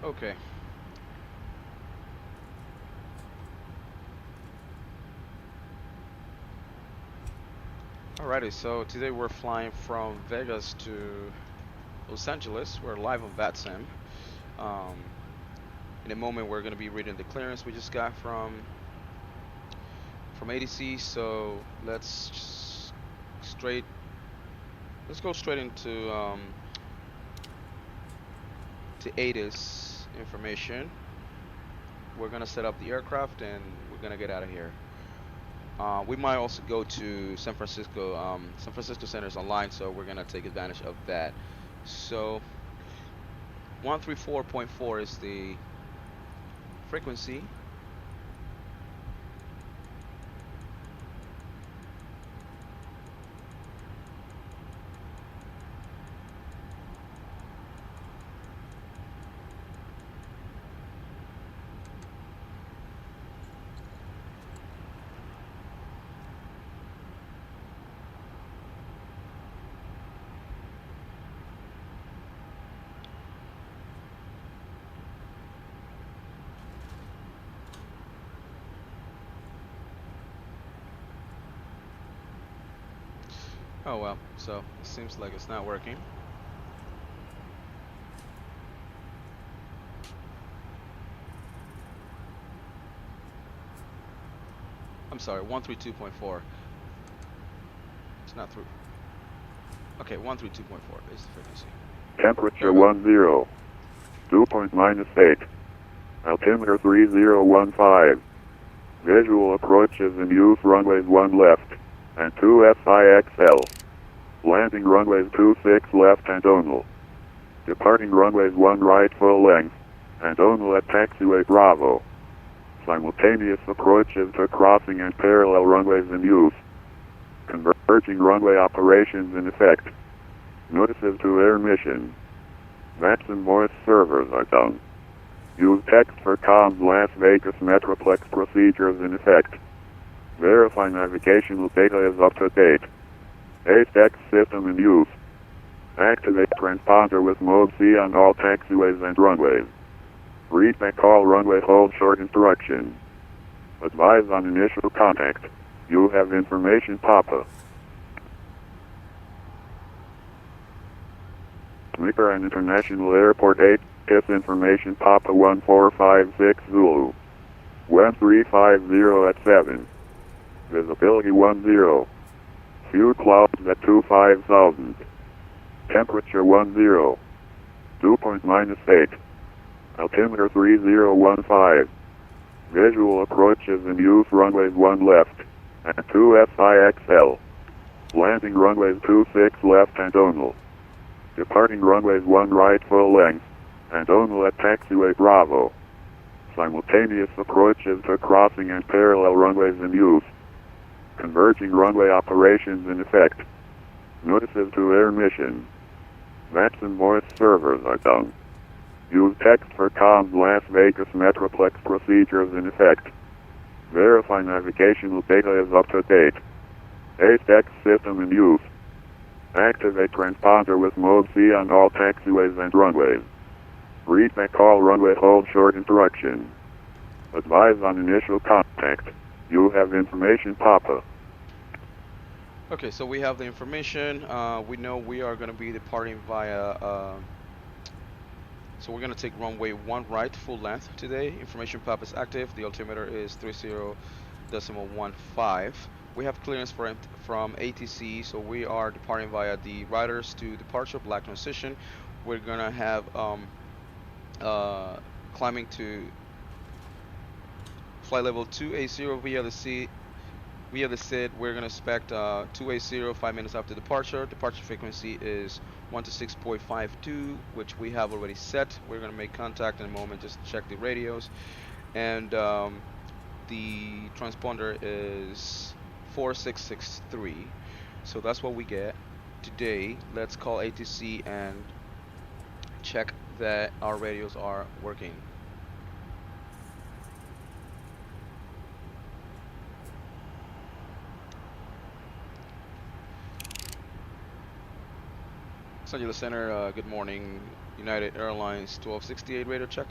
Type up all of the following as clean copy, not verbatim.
Okay. Alrighty, so today we're flying from Vegas to Los Angeles. We're live on Vatsim. Um, in a moment, we're going to be reading the clearance we just got from ADC. So straight let's go straight into to ADIS information. We're going to set up the aircraft and we're going to get out of here. We might also go to San Francisco. San Francisco Center is online, so we're gonna take advantage of that. So 134.4 is the frequency. Oh well, so it seems like it's not working. I'm sorry, 132.4. It's not through. Okay, 132.4 is the frequency. There Temperature we go. 10. Dew point -8. Altimeter 3015. Visual approaches in use runways 1 left and 2 FIXL. Landing runways 26 left and only. Departing runways 1 right full length and only at taxiway Bravo. Simultaneous approaches to crossing and parallel runways in use. Converging runway operations in effect. Notices to air mission. Vatsim voice servers are down. Use text for comms Las Vegas Metroplex procedures in effect. Verify navigational data is up to date. ATEX system in use. Activate transponder with mode C on all taxiways and runways. Read back all runway hold short instruction. Advise on initial contact. You have information Papa. Sniper and International Airport 8, KISS information Papa 1456 Zulu. 1350 at 7. Visibility 10. Few clouds at 25,000. Temperature 10. Dew point -8. Altimeter 3015. Visual approaches in use runways 1 left and 2 FIXL. Landing runways 26 left and only. Departing runways 1 right full length and only at taxiway Bravo. Simultaneous approaches to crossing and parallel runways in use. Converging runway operations in effect. Notices to air mission. Vatsim voice servers are down. Use text for comms Las Vegas Metroplex procedures in effect. Verify navigational data is up to date. ATEX system in use. Activate transponder with mode C on all taxiways and runways. Read back all runway hold short instruction. Advise on initial contact. You have information Papa. Okay, so we have the information. We know we are going to be departing via. So we're going to take runway 1 right full length today. Information pop is active. The altimeter is 30.15. We have clearance from ATC, so we are departing via the riders to departure black transition. We're going to have climbing to flight level 280 via the sea. Via the SID, we're going to expect 280 5 minutes after departure. Departure frequency is 126.52, which we have already set. We're going to make contact in a moment, just check the radios. And the transponder is 4663. So that's what we get today. Let's call ATC and check that our radios are working. Angeles Center, good morning. United Airlines 1268 radar check.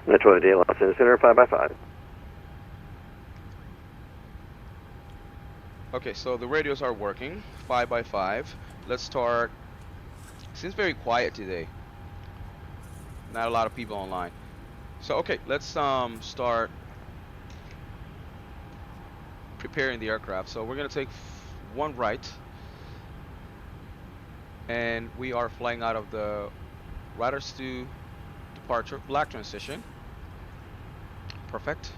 Metro ID Los Angeles Center 5x5. Okay, so the radios are working 5 by 5. Let's start. Seems very quiet today. Not a lot of people online. So okay, let's start preparing the aircraft. So we're gonna take one right, and we are flying out of the radars to departure black transition. Perfect.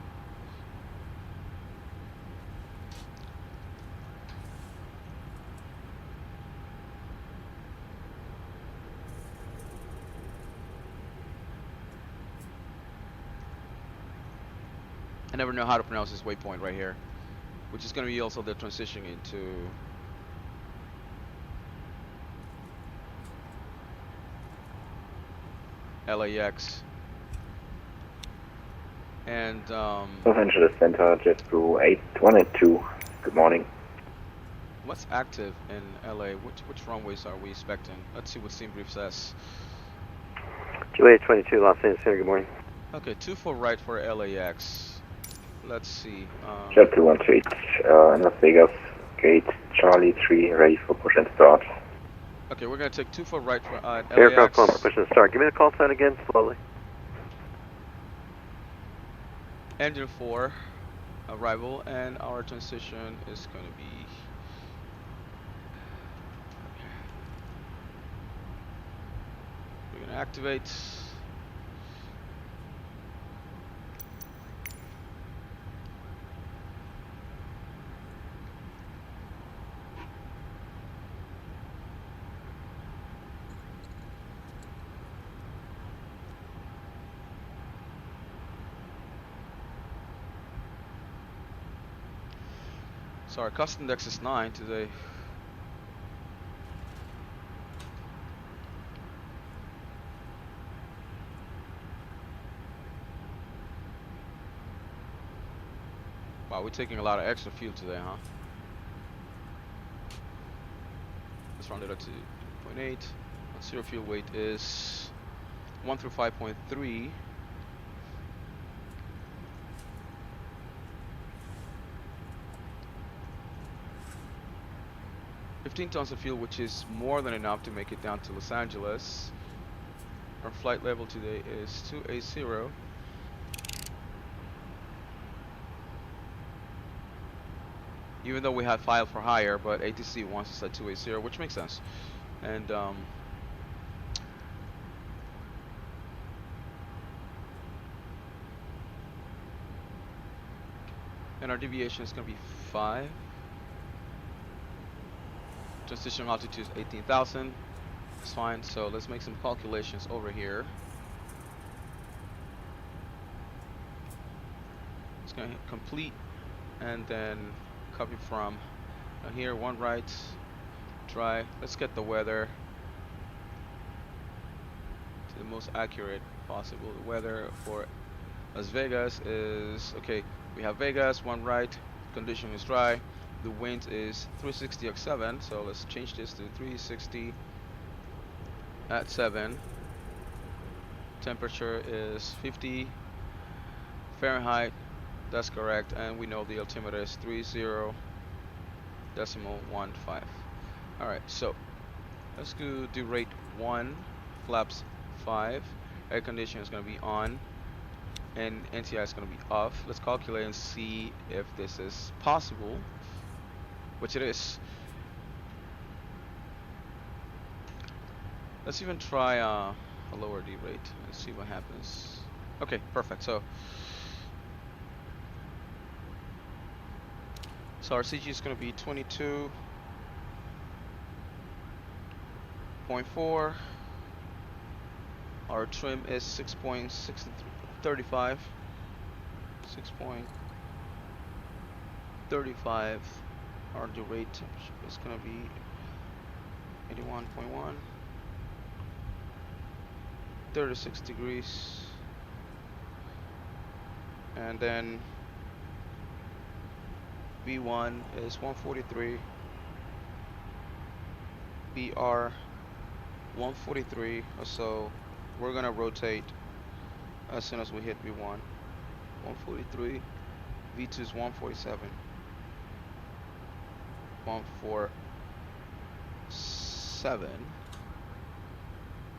I never know how to pronounce this waypoint right here, which is going to be also the transition into LAX. And Los Angeles Center, JetBlue 8182. Good morning. what's active in LA? Which runways are we expecting? Let's see what Steam Brief says. Juliet 22, Los Angeles Center, good morning. Okay, 24 right for LAX. Let's see. JetBlue 128, in Las Vegas, gate Charlie 3, ready for push and start. Okay, we're going to take 24 right for LAX. Aircraft on push and start. Give me the call sign again, slowly. Engine 4 arrival, and our transition is going to be we're going to activate. So our cost index is 9 today. Wow, we're taking a lot of extra fuel today, huh? Let's round it up to 0.8. Zero fuel weight is 1 through 5.3. $15 tons of fuel, which is more than enough to make it down to Los Angeles. Our flight level today is 280. Even though we had filed for higher, but ATC wants us at 280, which makes sense. And our deviation is going to be 5. Transition altitude is 18,000. It's fine. So let's make some calculations over here. It's going to complete and then copy from here. One right, try. Let's get the weather to the most accurate possible. The weather for Las Vegas is okay. We have Vegas, one right. Condition is dry. The wind is 360 at 7, so let's change this to 360 at 7. Temperature is 50 Fahrenheit. That's correct, and we know the altimeter is 30.15. All right, so let's go do rate 1, flaps 5. Air conditioning is going to be on, and NTI is going to be off. Let's calculate and see if this is possible, which it is. Let's even try a lower D rate and see what happens. Okay, perfect. So our CG is going to be 22.4. Our trim is 6.635. 6.35. Our due rate is going to be 81.1. 36 degrees. And then B1 is 143. BR 143 or so. We're gonna rotate as soon as we hit B1. 143. V2 is 147. 147.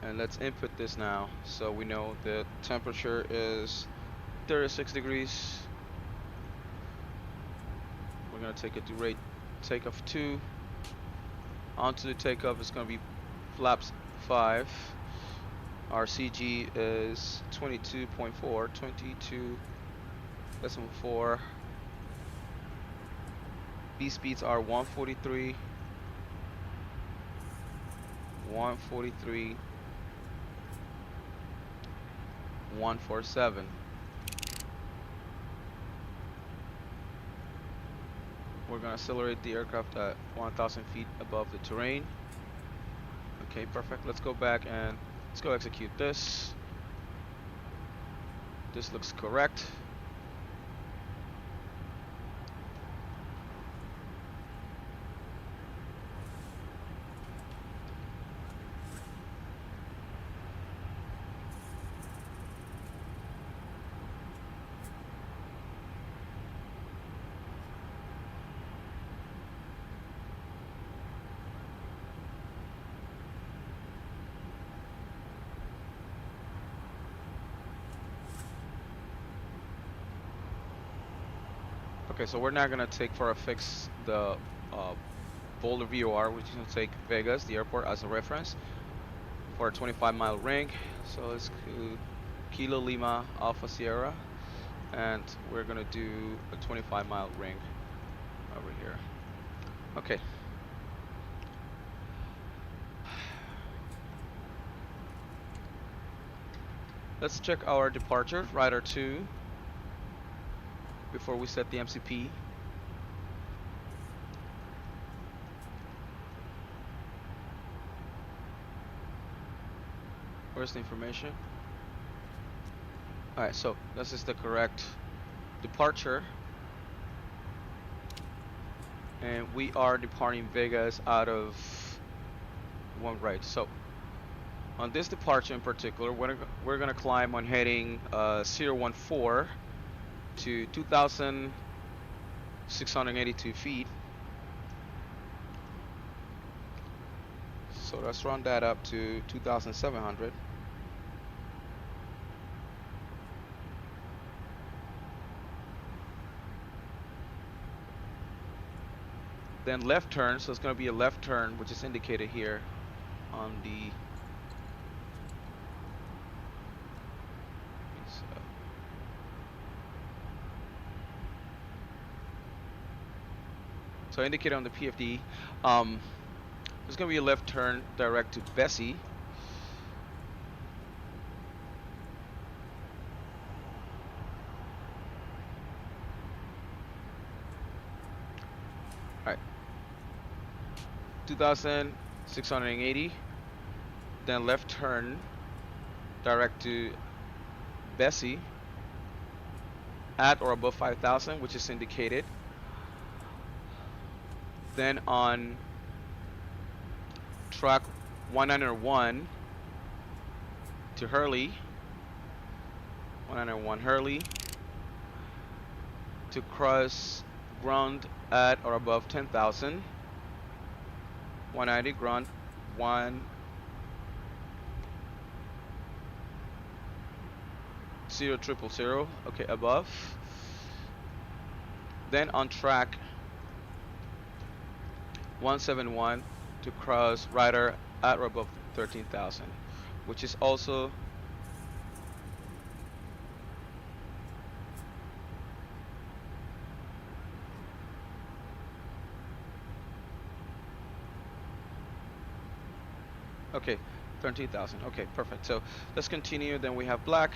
And let's input this now so we know the temperature is 36 degrees. We're gonna take it to rate takeoff 2. Onto the takeoff is gonna be flaps 5. Our CG is 22.4, 22.4. B speeds are 143, 143, 147. We're gonna accelerate the aircraft at 1,000 feet above the terrain. Okay, perfect. Let's go back and let's go execute this. This looks correct. Okay, so we're not gonna take for a fix the Boulder VOR. We're just gonna take Vegas, the airport, as a reference for a 25-mile ring. So let's do Kilo Lima Alpha Sierra, and we're gonna do a 25-mile ring over here. Okay. Let's check our departure, Rider 2, before we set the MCP. Where's the information? Alright, so this is the correct departure. And we are departing Vegas out of one right. So on this departure in particular, we're gonna climb on heading 014 to 2,682 feet. So let's run that up to 2,700. Then left turn, so it's going to be a left turn, which is indicated here on the so indicated on the PFD. There's going to be a left turn direct to Bessie. Alright. 2,680. Then left turn direct to Bessie at or above 5,000, which is indicated. Then on track 101 to Hurley, 101 Hurley, to cross ground at or above 10,000, 190 ground 10,000, okay, above. Then on track 171 to cross Rider at or above 13,000, which is also okay, 13,000. Okay, perfect. So let's continue. Then we have black.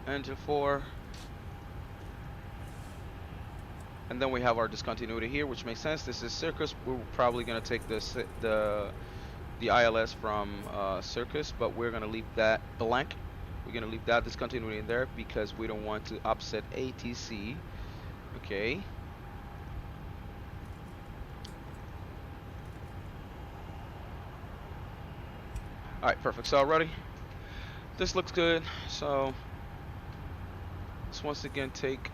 Engine 4. And then we have our discontinuity here, which makes sense. This is Circus. We're probably going to take the ILS from Circus, but we're going to leave that blank. We're gonna leave that discontinuity in there because we don't want to upset ATC. Okay. Alright, perfect. So already, this looks good. So let's once again take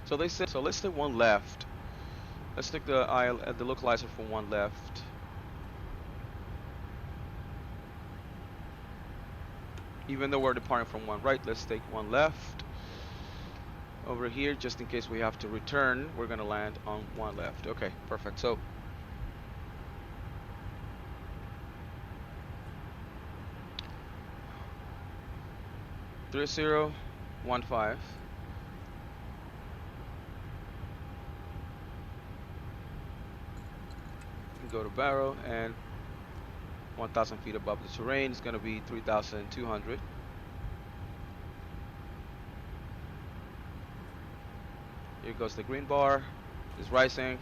so they said so let's take one left. Let's take the the localizer for one left. Even though we're departing from one right, let's take one left. Over here, just in case we have to return, we're gonna land on one left. Okay, perfect. So 3015. Go to barrel, and 1,000 feet above the terrain is going to be 3,200. Here goes the green bar. It's rising.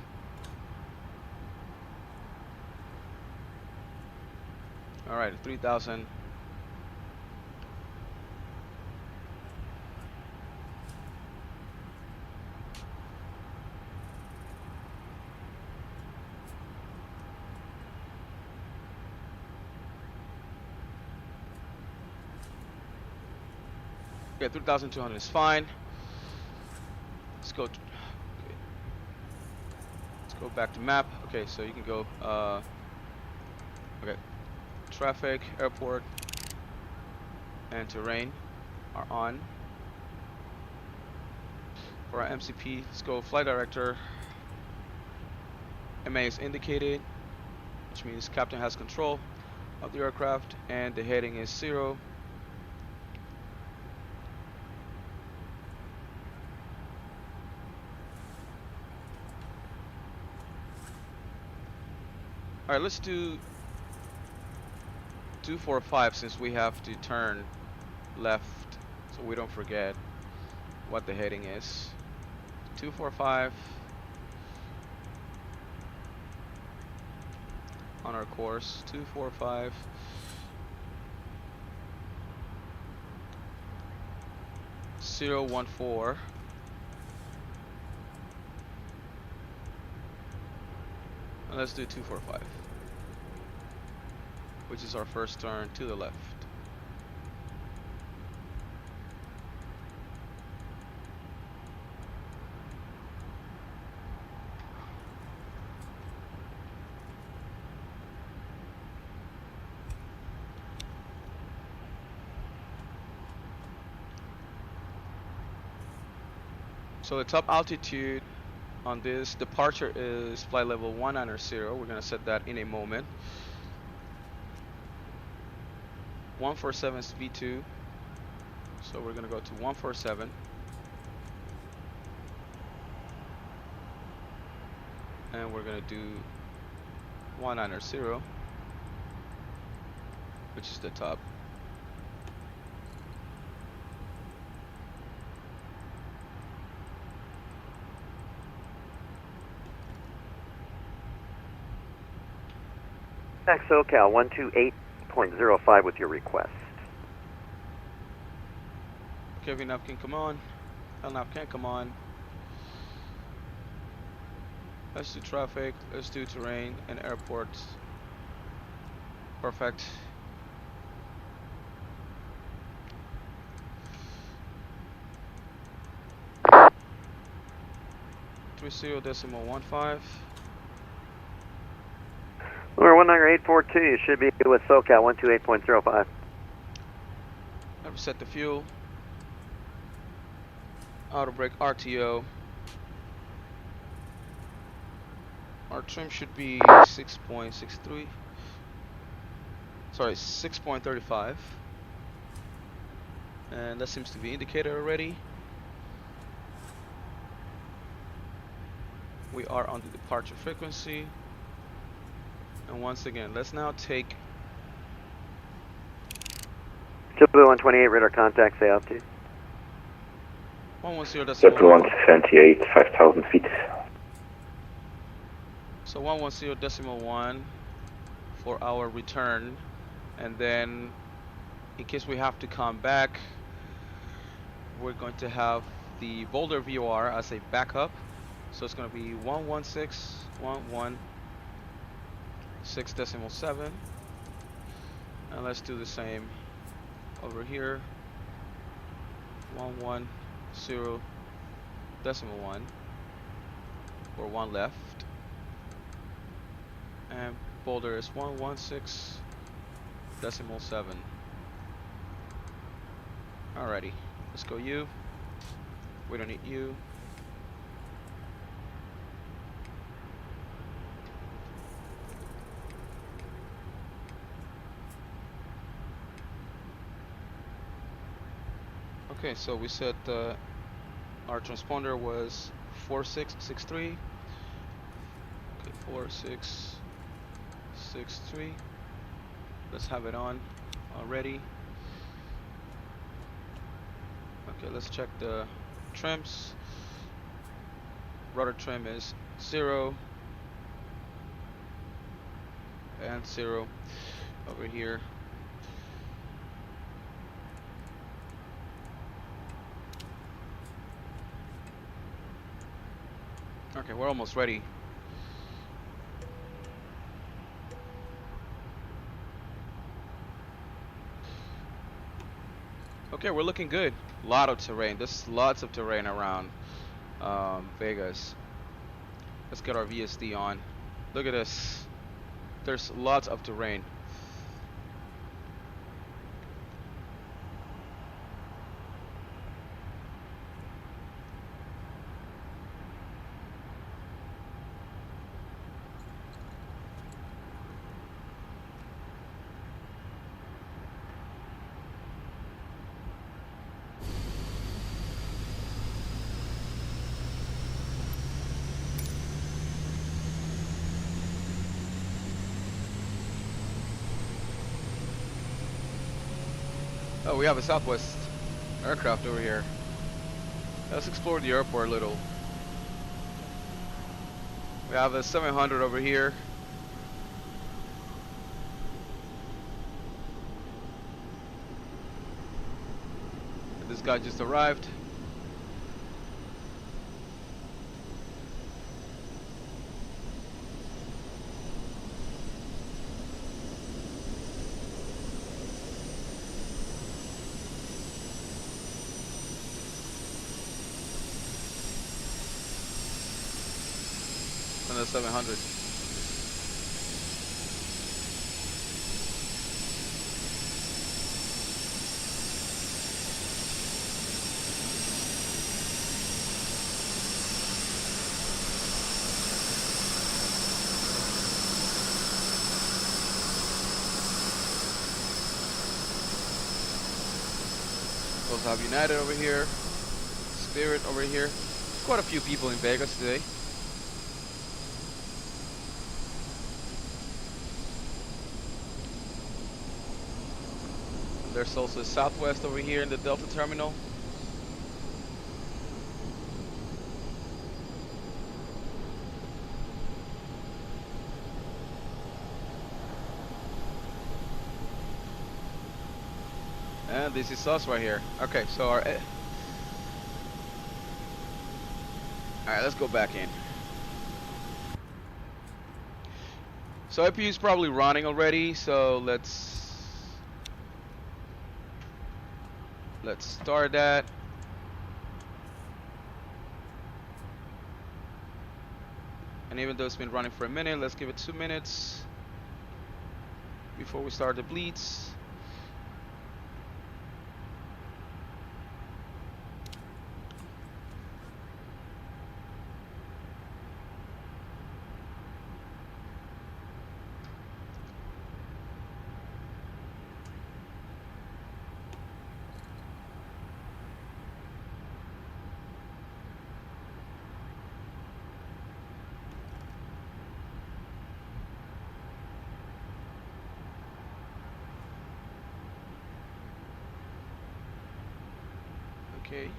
All right, 3,000. Yeah, 3,200 is fine. Let's go. Let's go back to map. Okay, so you can go. Okay, traffic, airport, and terrain are on. For our MCP, let's go flight director. MA is indicated, which means captain has control of the aircraft, and the heading is 0. Alright, let's do 245 since we have to turn left so we don't forget what the heading is. 245 on our course. 245. Zero 14. And let's do 245, which is our first turn to the left. So the top altitude on this departure is flight level 190. We're gonna set that in a moment. 147 is V2, so we're gonna go to 147, and we're gonna do 190, which is the top. MAX SoCal 128.05 with your request. Kevin Nav can come on. LNAV can come on. Let's do traffic, let's do terrain and airports. Perfect. Three 0.15. We're 19842, you should be with SoCal 128.05. I've reset the fuel. Auto brake RTO. Our trim should be 6.63. Sorry, 6.35. And that seems to be indicated already. We are on the departure frequency. And once again, let's now take Blue 128, radar contact, say altitude. 110.1. 178, 5,000 feet. So 110.1 for our return, and then in case we have to come back, we're going to have the Boulder VOR as a backup. So it's going to be 116.116.7, and let's do the same over here. 110.1 for one left, and Boulder is 116.7. Alrighty, let's go U. We don't need U. Okay, so we said our transponder was 4663. Okay, 4663. Let's have it on already. Okay, let's check the trims. Rudder trim is 0 and 0 over here. Okay, we're almost ready. Okay, we're looking good. Lot of terrain. There's lots of terrain around Vegas. Let's get our VSD on. Look at this. There's lots of terrain. Oh, we have a Southwest aircraft over here. Let's explore the airport a little. We have a 700 over here. And this guy just arrived. And the 700. We also have United over here, Spirit over here. Quite a few people in Vegas today. And there's also Southwest over here in the Delta terminal. And this is us right here. Okay, so our... Alright, let's go back in. So APU is probably running already, so let's start that. And even though it's been running for a minute, let's give it 2 minutes before we start the bleeds. Okay.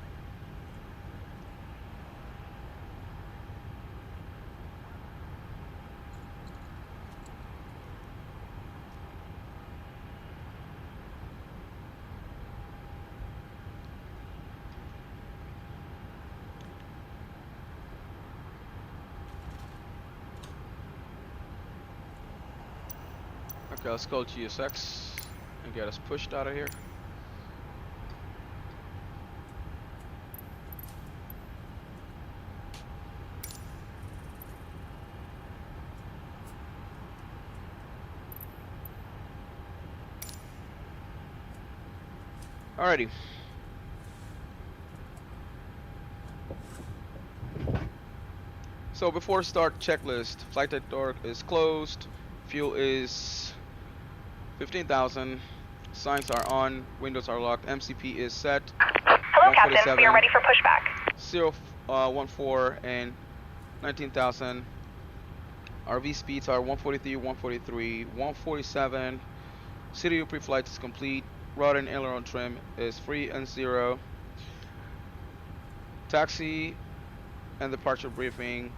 Okay, let's go GSX and get us pushed out of here. Alrighty. So before start checklist, flight deck door is closed, fuel is 15,000, signs are on, windows are locked, MCP is set. Hello, Captain. We are ready for pushback. 014 and 19,000. RV speeds are 143, 143, 147. CDU pre-flight is complete. Rudder and aileron trim is free and 0. Taxi and departure briefing.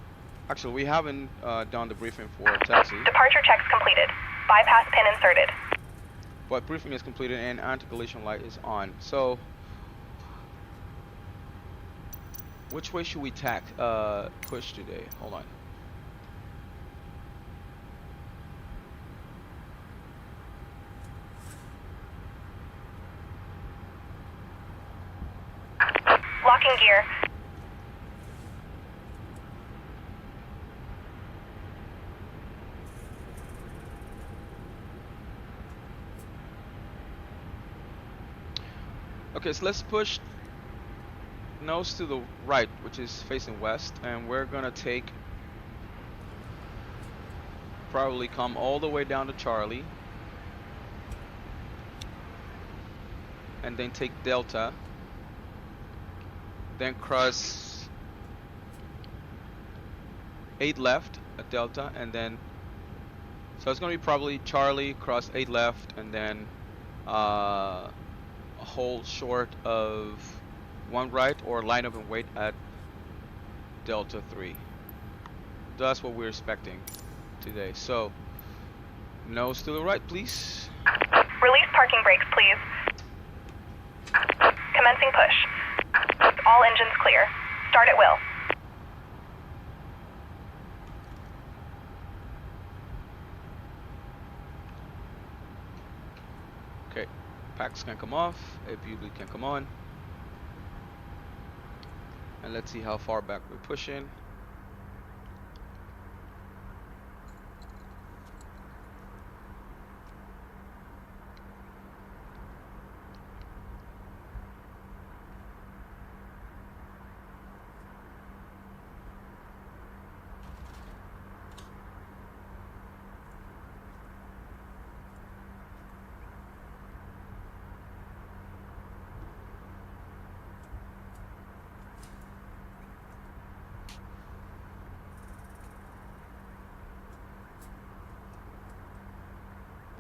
Actually, we haven't done the briefing for taxi. Departure checks completed. Bypass pin inserted. But briefing is completed and anti-collision light is on. So, which way should we push today? Hold on. Locking gear. Okay, so let's push nose to the right, which is facing west, and we're gonna probably come all the way down to Charlie, and then take Delta, then cross 8 left at Delta, and then so it's gonna be probably Charlie, cross 8 left, and then a hold short of 1 right, or line up and wait at Delta 3. That's what we're expecting today. So nose to the right, please. Release parking brakes, please. Commencing push. All engines clear. Start at will. Okay, packs can come off, APU can come on. And let's see how far back we're pushing.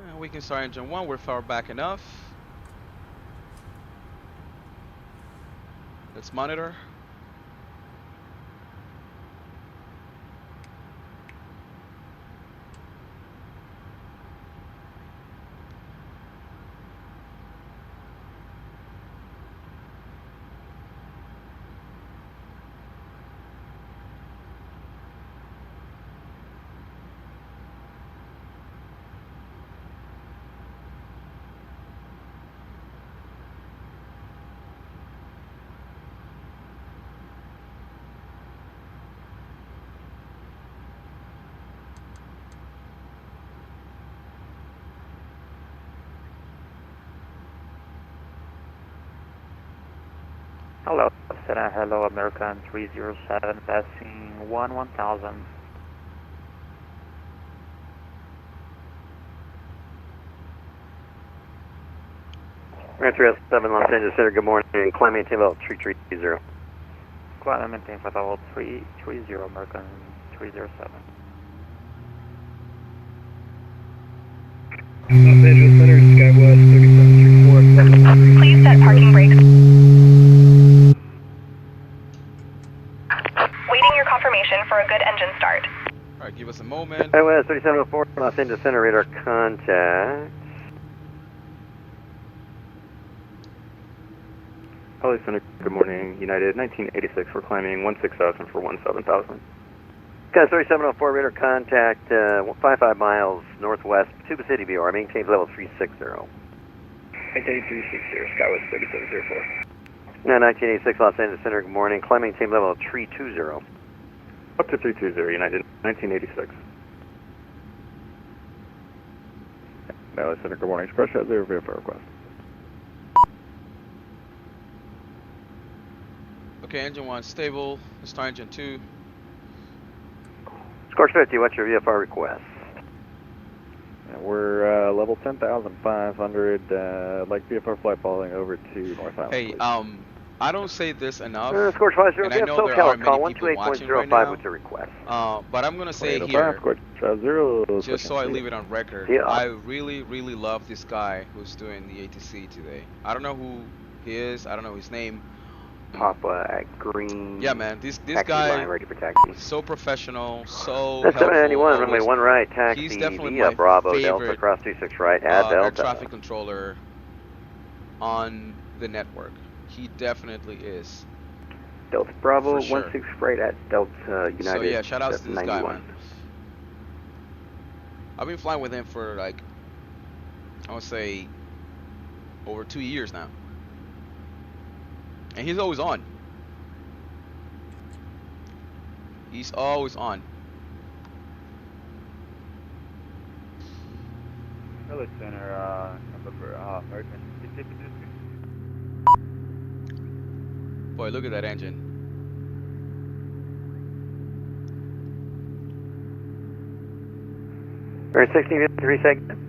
And we can start engine 1, we're far back enough. Let's monitor. Hello, Center. Hello, American 307, passing 1000. Grand 307 Los Angeles Center, good morning. Climb maintain level 330. Climb maintain for level 330, American 307. Los Angeles Center, SkyWest 3734. Please set parking brakes. Waiting your confirmation for a good engine start. Alright, give us a moment. SkyWest 3704 Los Angeles Center, radar contact. LA Center, good morning. United 1986, we're climbing 16,000 for 17,000. Sky 3704, radar contact 55 miles northwest, Tuba City, BR. Maintains level 360. Maintain 360, Skywest 3704. 1986 Los Angeles Center, good morning. Climbing team level 320. Up to 320, United 1986. Dallas Center, good morning. Express at 0 for request. Okay, engine 1 stable. Let's start engine 2. Scorch 50, what's your VFR request? We're level 10,500. Like VFR flight following over to North Island. Hey, please. I don't say this enough, Scorch 50, and I VF know there SoCal are call many people watching right 128.05 now, with your request. but I'm gonna say it 2805, here, Scorch 0. just so I leave it on record. Yeah. I really, really love this guy who's doing the ATC today. I don't know who he is. I don't know his name. Papa at green. Yeah, man, this Taxi guy line ready for taxi. so professional, so That's helpful. 791, runway always. 1 right, taxi He's definitely via my Bravo, Delta, favorite cross 26 right, at air Delta. traffic controller on the network. He definitely is. Delta Bravo, For sure. 16 right at Delta United. So yeah, shout outs to this guy, 91. man. I've been flying with him for like, I would say, over 2 years now. And he's always on. He's always on. Dallas Center, American. Boy, look at that engine. We're 1653 segment.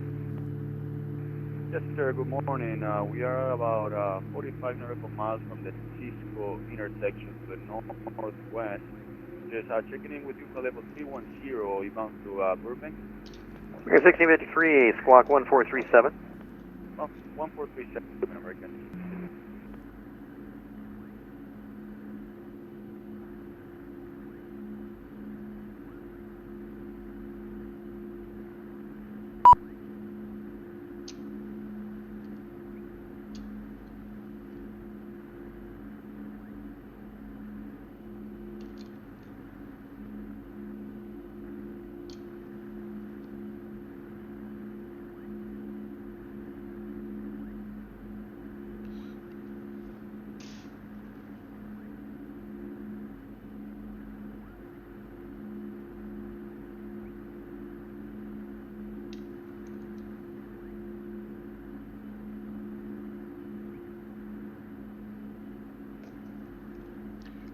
Yes, sir. Good morning. We are about 45 nautical miles from the Cisco intersection to the northwest. Just checking in with you for level 310, bound to Burbank. We're 1653, squawk 1437. 1437 American.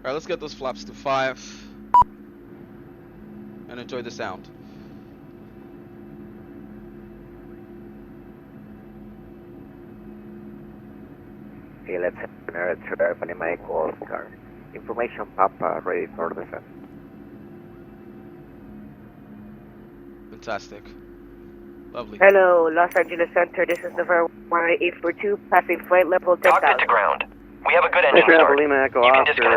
Alright, let's get those flaps to 5 and enjoy the sound. Okay, let's enter to verify my call Oscar. Information Papa, ready for descent. Fantastic. Lovely. Hello, Los Angeles Center. This is November 1842, passing flight level 10,000. Cockpit to ground. We have a good engine Mr. start. Lima Echo You can Oscar, disconnect.